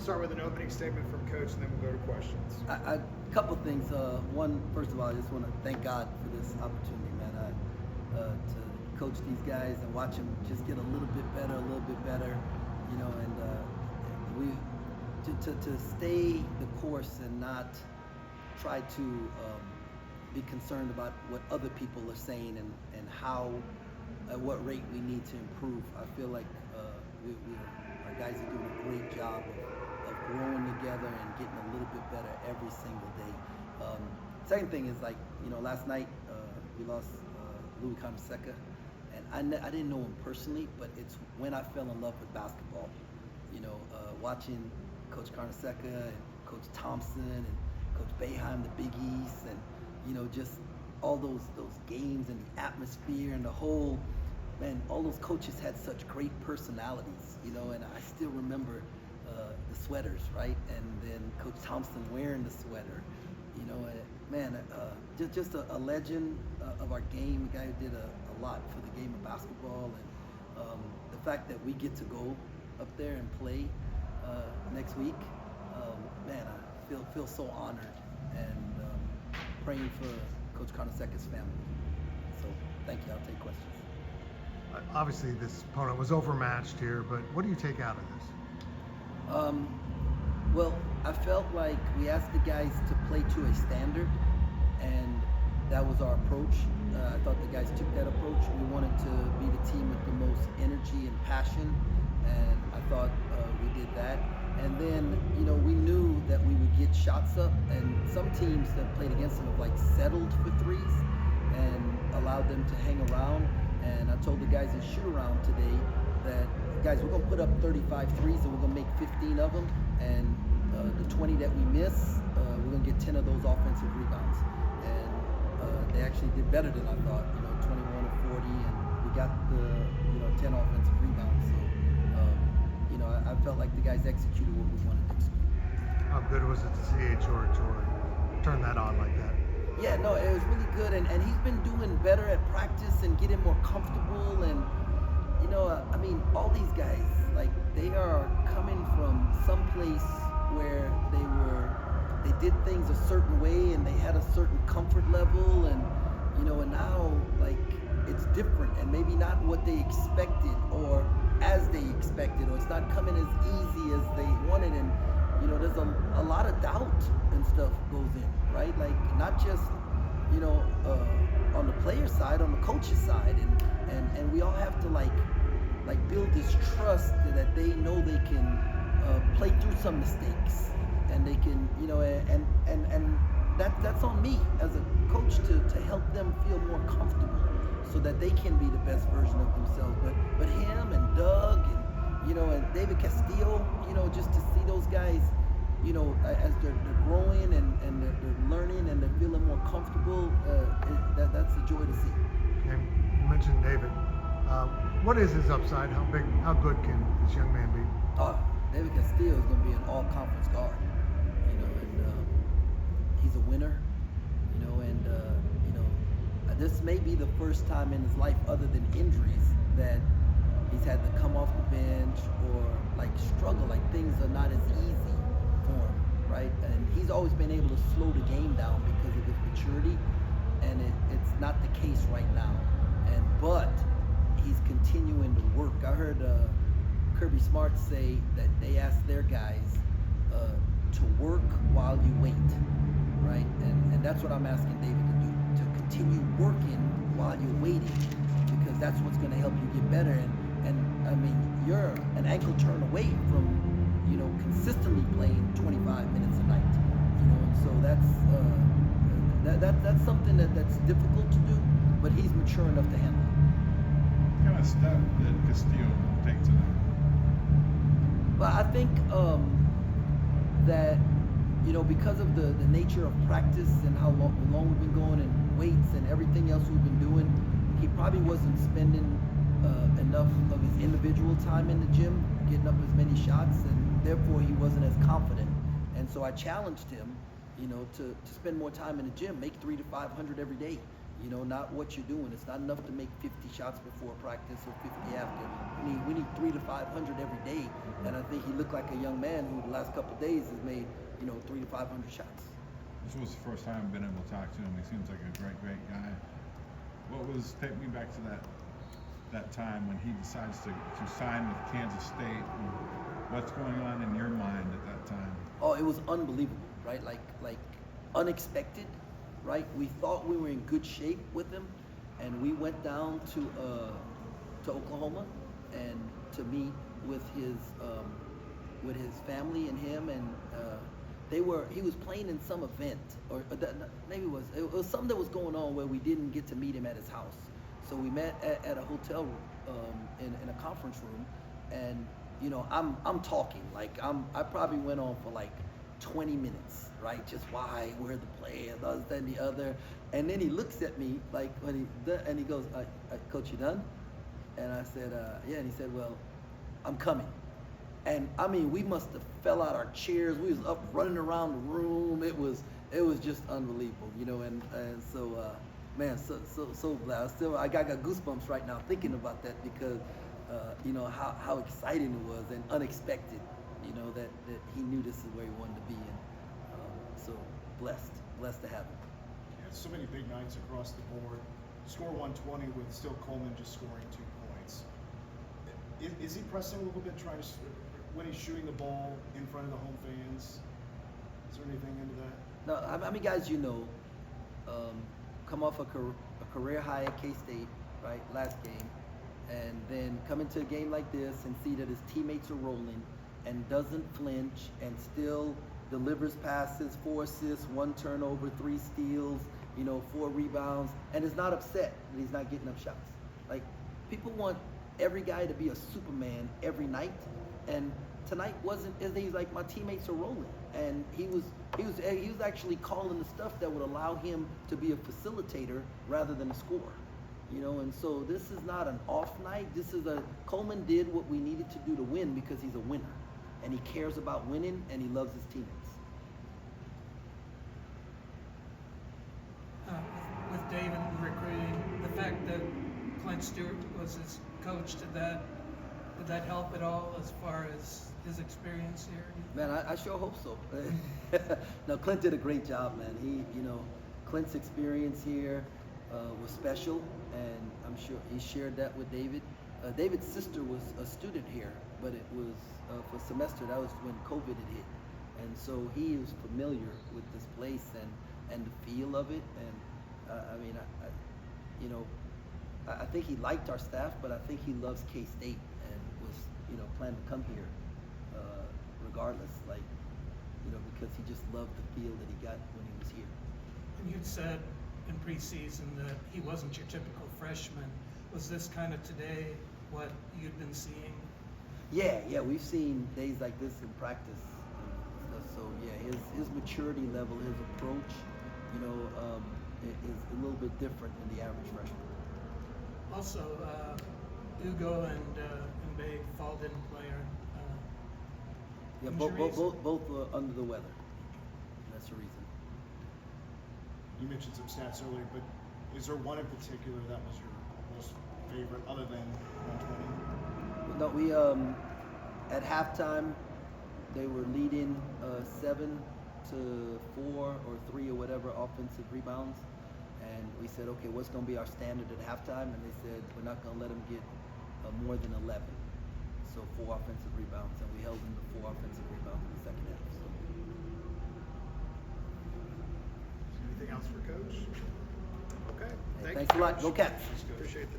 start with an opening statement from Coach, and then we'll go to questions. A couple things. One, first of all, I just want to thank God for this opportunity, man. To coach these guys and watch them just get a little bit better, you know, and to stay the course and not try to be concerned about what other people are saying and how, at what rate we need to improve. I feel like our guys are doing a great job of growing together and getting a little bit better every single day. Second thing is, like, you know, last night we lost Louis Carnesecca, and I didn't know him personally, but it's when I fell in love with basketball. You know, watching Coach Carnesecca and Coach Thompson and Coach Boeheim, the Big East, and, you know, just all those games and the atmosphere and the whole, man, all those coaches had such great personalities, you know, and I still remember the sweaters, right? And then Coach Thompson wearing the sweater, you know, man, just a legend of our game, a guy who did a lot for the game of basketball, and the fact that we get to go up there and play next week, man, I feel so honored, and praying for Coach Carnesecca's family. So thank you. I'll take questions. Obviously, this opponent was overmatched here, but what do you take out of this? Well, I felt like we asked the guys to play to a standard, and that was our approach. I thought the guys took that approach. We wanted to be the team with the most energy and passion, and I thought we did that. And then, you know, we knew that we would get shots up, and some teams that played against them have, like, settled for threes and allowed them to hang around. And I told the guys in shoot-around today that, guys, we're going to put up 35 threes, and we're going to make 15 of them. And the 20 that we miss, we're going to get 10 of those offensive rebounds. And they actually did better than I thought, you know, 21 or 40, and we got the, you know, 10 offensive rebounds. So, you know, I felt like the guys executed what we wanted to execute. How good was it to see George turn that on like that? Yeah, no, it was really good, and he's been doing better at practice and getting more comfortable, and, you know, I mean, all these guys, like, they are coming from some place where they did things a certain way and they had a certain comfort level, and, you know, and now, like, it's different and maybe not what they expected or as they expected, or it's not coming as easy as they wanted, and, you know, there's a lot of doubt and stuff goes in, right? Like, not just, you know, on the player side, on the coach's side, and we all have to like build this trust that they know they can play through some mistakes, and they can, you know, and that's on me as a coach to help them feel more comfortable so that they can be the best version of themselves. But him and Doug and, you know, and David Castillo, you know, just to see those guys, you know, as they're growing and they're learning and they're feeling more comfortable, that's a joy to see. And you mentioned David. What is his upside? How good can this young man be? David Castillo is going to be an all-conference guard, you know, and he's a winner, you know, and you know, this may be the first time in his life, other than injuries, that he's had to come off the bench or like struggle, like things are not as easy for him, right? And he's always been able to slow the game down because of his maturity, and it's not the case right now. But he's continuing to work. I heard Kirby Smart say that they asked their guys to work while you wait, right? And that's what I'm asking David to do, to continue working while you're waiting, because that's what's going to help you get better. And I mean, you're an ankle turn away from, you know, consistently playing 25 minutes a night, you know, and so that's something that's difficult to do, but he's mature enough to handle it. What kind of step did Castillo take tonight? Well, I think that, you know, because of the nature of practice and how long we've been going and weights and everything else we've been doing, he probably wasn't spending enough of his individual time in the gym, getting up as many shots, and therefore he wasn't as confident. And so I challenged him, you know, to spend more time in the gym, make 300 to 500 every day, You know, not what you're doing. It's not enough to make 50 shots before practice or 50 after. We need 300 to 500 every day. And I think he looked like a young man who the last couple of days has made, 300 to 500 shots. This was the first time I've been able to talk to him. He seems like a great guy. Take me back to that time when he decides to sign with Kansas State. And what's going on in your mind at that time? Oh, it was unbelievable, right? Like unexpected, right? We thought we were in good shape with him, and we went down to Oklahoma and to meet with his family and him, and he was playing in some event, or maybe it was something that was going on where we didn't get to meet him at his house. So we met at a hotel in a conference room, and I'm talking like I probably went on for like 20 minutes, right? Just why, where the play, and this, that, and the other. And then he looks at me like and he goes, "Coach, you done?" And I said, "Yeah." And he said, "Well, I'm coming." And I mean, we must have fell out our chairs. We was up running around the room. It was just unbelievable, And so, man, so glad. I got goosebumps right now thinking about that because, how exciting it was and unexpected. That he knew this is where he wanted to be, and so blessed to have him. Yeah, so many big nights across the board. Score 120 with still Coleman just scoring 2 points. Is he pressing a little bit, when he's shooting the ball in front of the home fans? Is there anything into that? No, I mean, guys, come off a career high at K-State, right, last game, and then come into a game like this and see that his teammates are rolling and doesn't flinch and still delivers passes, 4 assists, 1 turnover, 3 steals, 4 rebounds, and is not upset that he's not getting up shots. Like, people want every guy to be a Superman every night, and tonight wasn't. He's like, my teammates are rolling, and he was actually calling the stuff that would allow him to be a facilitator rather than a scorer. And so this is not an off night. Coleman did what we needed to do to win because he's a winner. And he cares about winning, and he loves his teammates. With David recruiting, the fact that Clint Stewart was his coach, did that help at all as far as his experience here? Man, I sure hope so. No, Clint did a great job, man. Clint's experience here was special, and I'm sure he shared that with David. David's sister was a student here, but it was for a semester. That was when COVID had hit, and so he was familiar with this place and the feel of it. And I think he liked our staff, but I think he loves K-State and was planning to come here regardless, because he just loved the feel that he got when he was here. And you'd said in preseason that he wasn't your typical freshman. Was this kind of today what you'd been seeing? Yeah, we've seen days like this in practice. So yeah, his maturity level, his approach, is a little bit different than the average freshman. Also, Ugo and Babe Fall didn't play. Yeah, both were under the weather. That's the reason. You mentioned some stats earlier, but is there one in particular that was your most favorite other than 120? No, we at halftime they were leading 7-4 or 3 or whatever offensive rebounds, and we said, okay, what's going to be our standard at halftime? And they said we're not going to let them get more than 11, so 4 offensive rebounds, and we held them to 4 offensive rebounds in the second half. So. Anything else for Coach? Okay. Hey, thanks a lot. Go Cats. Appreciate the